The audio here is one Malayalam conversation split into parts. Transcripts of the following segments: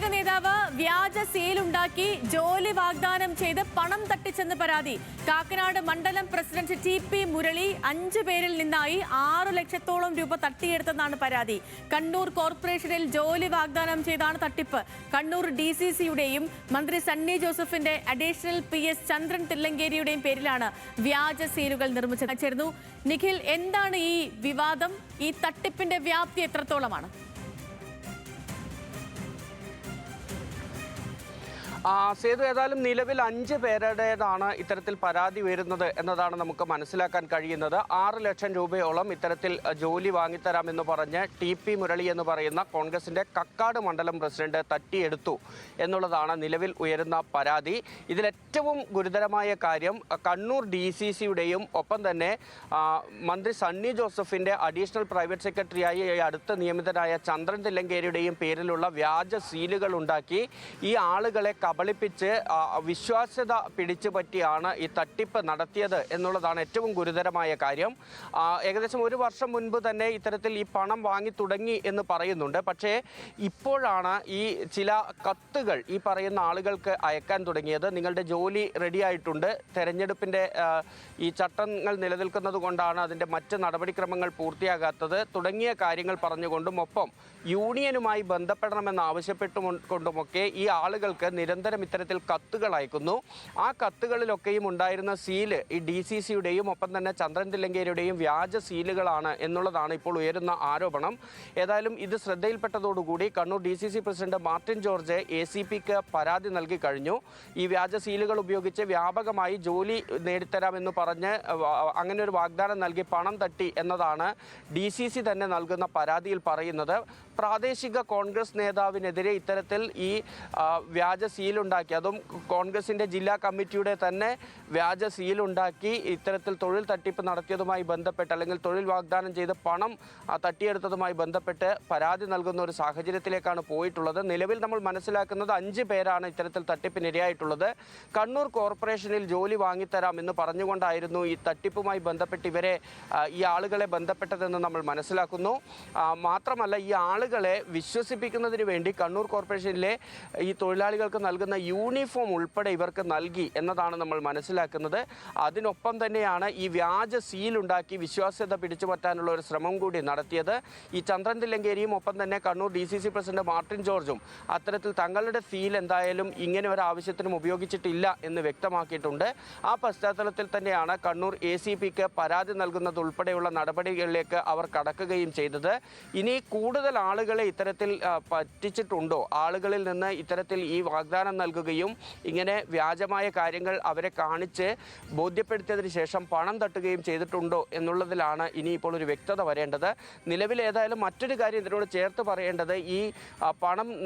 പ്രാദേശിക നേതാവ് വ്യാജ സീലുണ്ടാക്കി ജോലി വാഗ്ദാനം ചെയ്ത് പണം തട്ടിച്ചെന്ന് പരാതി. കാക്കനാട് മണ്ഡലം പ്രസിഡന്റ് ടി.പി. മുരളി 5 പേരിൽ നിന്നായി 6 ലക്ഷത്തോളം രൂപ തട്ടിയെടുത്തെന്നാണ് പരാതി. കണ്ണൂർ കോർപ്പറേഷനിൽ ജോലി വാഗ്ദാനം ചെയ്താണ് തട്ടിപ്പ്. കണ്ണൂർ DCCയുടെയും മന്ത്രി സണ്ണി ജോസഫിന്റെ അഡീഷണൽ PS ചന്ദ്രൻ തില്ലങ്കേരിയുടെയും പേരിലാണ് വ്യാജ സീലുകൾ നിർമ്മിച്ചത്. നിഖിൽ, എന്താണ് ഈ വിവാദം? ഈ തട്ടിപ്പിന്റെ വ്യാപ്തി എത്രത്തോളമാണ്? സേതു, ഏതായാലും നിലവിൽ 5 പേരുടേതാണ് ഇത്തരത്തിൽ പരാതി വരുന്നത് എന്നതാണ് നമുക്ക് മനസ്സിലാക്കാൻ കഴിയുന്നത്. 6 ലക്ഷം രൂപയോളം ഇത്തരത്തിൽ ജോലി വാങ്ങിത്തരാമെന്ന് പറഞ്ഞ് ടി.പി. മുരളി എന്ന് പറയുന്ന കോൺഗ്രസിന്റെ കക്കാട് മണ്ഡലം പ്രസിഡന്റ് തട്ടിയെടുത്തു എന്നുള്ളതാണ് നിലവിൽ ഉയരുന്ന പരാതി. ഇതിലേറ്റവും ഗുരുതരമായ കാര്യം കണ്ണൂർ DCCയുടെയും ഒപ്പം തന്നെ മന്ത്രി സണ്ണി ജോസഫിന്റെ അഡീഷണൽ പ്രൈവറ്റ് സെക്രട്ടറിയായി അടുത്ത നിയമിതനായ ചന്ദ്രൻ തില്ലങ്കേരിയുടെയും പേരിലുള്ള വ്യാജ സീലുകൾ ഉണ്ടാക്കി ഈ ആളുകളെ കബളിപ്പിച്ച് വിശ്വാസ്യത പിടിച്ചു പറ്റിയാണ് ഈ തട്ടിപ്പ് നടത്തിയത് എന്നുള്ളതാണ് ഏറ്റവും ഗുരുതരമായ കാര്യം. ഏകദേശം 1 വർഷം മുൻപ് തന്നെ ഇത്തരത്തിൽ ഈ പണം വാങ്ങി തുടങ്ങി എന്ന് പറയുന്നുണ്ട്. പക്ഷേ ഇപ്പോഴാണ് ഈ ചില കത്തുകൾ ഈ പറയുന്ന ആളുകൾക്ക് അയക്കാൻ തുടങ്ങിയത്. നിങ്ങളുടെ ജോലി റെഡിയായിട്ടുണ്ട്, തെരഞ്ഞെടുപ്പിൻ്റെ ഈ ചട്ടങ്ങൾ നിലനിൽക്കുന്നത് കൊണ്ടാണ് അതിൻ്റെ മറ്റ് നടപടിക്രമങ്ങൾ പൂർത്തിയാകാത്തത് തുടങ്ങിയ കാര്യങ്ങൾ പറഞ്ഞുകൊണ്ടും ഒപ്പം യൂണിയനുമായി ബന്ധപ്പെടണമെന്ന് ആവശ്യപ്പെട്ടുകൊണ്ടുമൊക്കെ ഈ ആളുകൾക്ക് നിരന്തരം ഇത്തരത്തിൽ കത്തുകൾ അയക്കുന്നു. ആ കത്തുകളിലൊക്കെയും ഉണ്ടായിരുന്ന സീല് ഈ DCCയുടെയും ഒപ്പം തന്നെ ചന്ദ്രൻ തില്ലങ്കേരിയുടെയും വ്യാജ സീലുകളാണ് എന്നുള്ളതാണ് ഇപ്പോൾ ഉയരുന്ന ആരോപണം. ഏതായാലും ഇത് ശ്രദ്ധയിൽപ്പെട്ടതോടുകൂടി കണ്ണൂർ DCC പ്രസിഡന്റ് മാർട്ടിൻ ജോർജ് ACPക്ക് പരാതി നൽകി കഴിഞ്ഞു. ഈ വ്യാജ സീലുകൾ ഉപയോഗിച്ച് വ്യാപകമായി ജോലി നേടിത്തരാമെന്ന് പറഞ്ഞ് അങ്ങനെ ഒരു വാഗ്ദാനം നൽകി പണം തട്ടി എന്നതാണ് DCC തന്നെ നൽകുന്ന പരാതിയിൽ പറയുന്നത്. പ്രാദേശിക കോൺഗ്രസ് നേതാവിനെതിരെ ഇത്തരത്തിൽ ഈ വ്യാജ സീലുണ്ടാക്കി, അതും കോൺഗ്രസിൻ്റെ ജില്ലാ കമ്മിറ്റിയുടെ തന്നെ വ്യാജ സീലുണ്ടാക്കി ഇത്തരത്തിൽ തൊഴിൽ തട്ടിപ്പ് നടത്തിയതുമായി ബന്ധപ്പെട്ട് അല്ലെങ്കിൽ തൊഴിൽ വാഗ്ദാനം ചെയ്ത് പണം തട്ടിയെടുത്തതുമായി ബന്ധപ്പെട്ട് പരാതി നൽകുന്ന ഒരു സാഹചര്യത്തിലേക്കാണ് പോയിട്ടുള്ളത്. നിലവിൽ നമ്മൾ മനസ്സിലാക്കുന്നത് 5 പേരാണ് ഇത്തരത്തിൽ തട്ടിപ്പിനിരയായിട്ടുള്ളത്. കണ്ണൂർ കോർപ്പറേഷനിൽ ജോലി വാങ്ങിത്തരാം എന്ന് പറഞ്ഞുകൊണ്ടായിരുന്നു ഈ തട്ടിപ്പുമായി ബന്ധപ്പെട്ട് ഈ ആളുകളെ ബന്ധപ്പെട്ടതെന്ന് നമ്മൾ മനസ്സിലാക്കുന്നു. മാത്രമല്ല ഈ ആളുകളെ വിശ്വസിപ്പിക്കുന്നതിന് വേണ്ടി കണ്ണൂർ കോർപ്പറേഷനിലെ ഈ തൊഴിലാളികൾക്ക് നൽകുന്ന യൂണിഫോം ഉൾപ്പെടെ ഇവർക്ക് നൽകി എന്നതാണ് നമ്മൾ മനസ്സിലാക്കുന്നത്. അതിനൊപ്പം തന്നെയാണ് ഈ വ്യാജ സീലുണ്ടാക്കി വിശ്വാസ്യത പിടിച്ചു പറ്റാനുള്ള ഒരു ശ്രമം കൂടി നടത്തിയത്. ഈ ചന്ദ്രൻ തില്ലങ്കേരിയും ഒപ്പം തന്നെ കണ്ണൂർ DCC പ്രസിഡന്റ് മാർട്ടിൻ ജോർജും അത്തരത്തിൽ തങ്ങളുടെ സീൽ എന്തായാലും ഇങ്ങനെ ഒരു ആവശ്യത്തിനും ഉപയോഗിച്ചിട്ടില്ല എന്ന് വ്യക്തമാക്കിയിട്ടുണ്ട്. ആ പശ്ചാത്തലത്തിൽ തന്നെയാണ് കണ്ണൂർ ACPക്ക് പരാതി നൽകുന്നത് ഉൾപ്പെടെയുള്ള നടപടികളിലേക്ക് അവർ കടക്കുകയും ചെയ്തത്. ഇനി കൂടുതൽ ആളുകളെ ഇത്തരത്തിൽ പറ്റിച്ചിട്ടുണ്ടോ, ആളുകളിൽ നിന്ന് ഇത്തരത്തിൽ ഈ വാഗ്ദാനം നൽകുകയും ഇങ്ങനെ വ്യാജമായ കാര്യങ്ങൾ അവരെ കാണിച്ച് ബോധ്യപ്പെടുത്തിയതിന് ശേഷം പണം തട്ടുകയും ചെയ്തിട്ടുണ്ടോ എന്നുള്ളതിലാണ് ഇനിയിപ്പോൾ ഒരു വ്യക്തത വരേണ്ടത്. നിലവിൽ ഏതായാലും മറ്റൊരു കാര്യം ഇതിനോട് ചേർത്ത് പറയേണ്ടത്, ഈ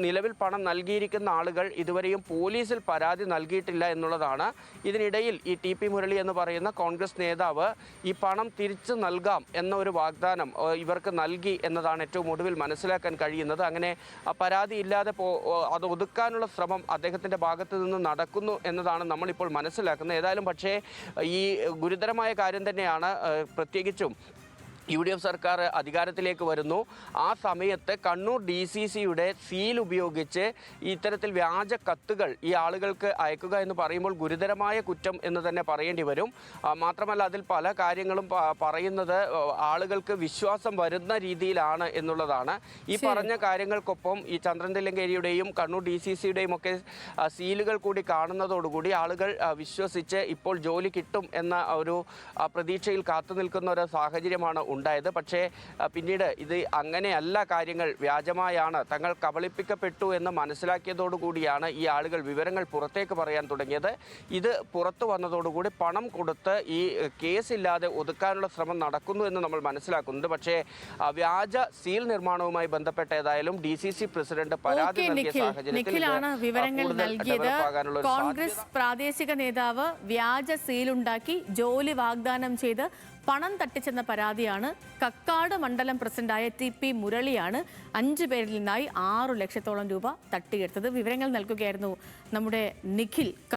നിലവിൽ പണം നൽകിയിരിക്കുന്ന ആളുകൾ ഇതുവരെയും പോലീസിൽ പരാതി നൽകിയിട്ടില്ല എന്നുള്ളതാണ്. ഇതിനിടയിൽ ഈ ടി.പി. മുരളി എന്ന് പറയുന്ന കോൺഗ്രസ് നേതാവ് ഈ പണം തിരിച്ചു നൽകാം എന്ന ഒരു വാഗ്ദാനം ഇവർക്ക് നൽകി എന്നതാണ് ഏറ്റവും ഒടുവിൽ മനസ്സിലാക്കാൻ കഴിയുന്നത്. അങ്ങനെ പരാതി ഇല്ലാതെ അത് ഒതുക്കാനുള്ള ശ്രമം അദ്ദേഹത്തിൻ്റെ ഭാഗത്ത് നിന്ന് നടക്കുന്നു എന്നതാണ് നമ്മളിപ്പോൾ മനസ്സിലാക്കുന്നത്. ഏതായാലും പക്ഷേ ഈ ഗുരുതരമായ കാര്യം തന്നെയാണ്. പ്രത്യേകിച്ചും UDF സർക്കാർ അധികാരത്തിലേക്ക് വരുന്നു. ആ സമയത്ത് കണ്ണൂർ DCCയുടെ സീൽ ഉപയോഗിച്ച് ഇത്തരത്തിൽ വ്യാജ കത്തുകൾ ഈ ആളുകൾക്ക് അയക്കുക എന്ന് പറയുമ്പോൾ ഗുരുതരമായ കുറ്റം എന്ന് തന്നെ പറയേണ്ടി വരും. മാത്രമല്ല അതിൽ പല കാര്യങ്ങളും പറയുന്നത് ആളുകൾക്ക് വിശ്വാസം വരുന്ന രീതിയിലാണ് എന്നുള്ളതാണ്. ഈ പറഞ്ഞ കാര്യങ്ങൾക്കൊപ്പം ഈ ചന്ദ്രൻ തില്ലങ്കേരിയുടെയും കണ്ണൂർ DCCയുടെയും ഒക്കെ സീലുകൾ കൂടി കാണുന്നതോടുകൂടി ആളുകൾ വിശ്വസിച്ച് ഇപ്പോൾ ജോലി കിട്ടും എന്ന ഒരു പ്രതീക്ഷയിൽ കാത്തു നിൽക്കുന്ന ഒരു സാഹചര്യമാണ് ഉണ്ടായത്. പക്ഷേ പിന്നീട് ഇത് അങ്ങനെയല്ല, കാര്യങ്ങൾ വ്യാജമായാണ്, തങ്ങൾ കബളിപ്പിക്കപ്പെട്ടു എന്ന് മനസ്സിലാക്കിയതോടുകൂടിയാണ് ഈ ആളുകൾ വിവരങ്ങൾ പുറത്തേക്ക് പറയാൻ തുടങ്ങിയത്. ഇത് പുറത്തു വന്നതോടുകൂടി പണം കൊടുത്ത് ഈ കേസില്ലാതെ ഒതുക്കാനുള്ള ശ്രമം നടക്കുന്നു എന്ന് നമ്മൾ മനസ്സിലാക്കുന്നുണ്ട്. പക്ഷേ വ്യാജ സീൽ നിർമ്മാണവുമായി ബന്ധപ്പെട്ട ഏതായാലും DCC പ്രസിഡന്റ് പരാതി നൽകിയ സാഹചര്യത്തിൽ വിവരങ്ങൾ നൽകിയത്. കോൺഗ്രസ് പ്രാദേശിക നേതാവ് വ്യാജ സീലുണ്ടാക്കി ജോലി വാഗ്ദാനം ചെയ്ത് പണം തട്ടിച്ചെന്ന പരാതിയാണ്. കക്കാട് മണ്ഡലം പ്രസിഡന്റായ ടി.പി. മുരളിയാണ് 5 പേരിൽ നിന്നായി 6 ലക്ഷത്തോളം രൂപ തട്ടിയെടുത്തത്. വിവരങ്ങൾ നൽകുകയായിരുന്നു നമ്മുടെ നിഖിൽ.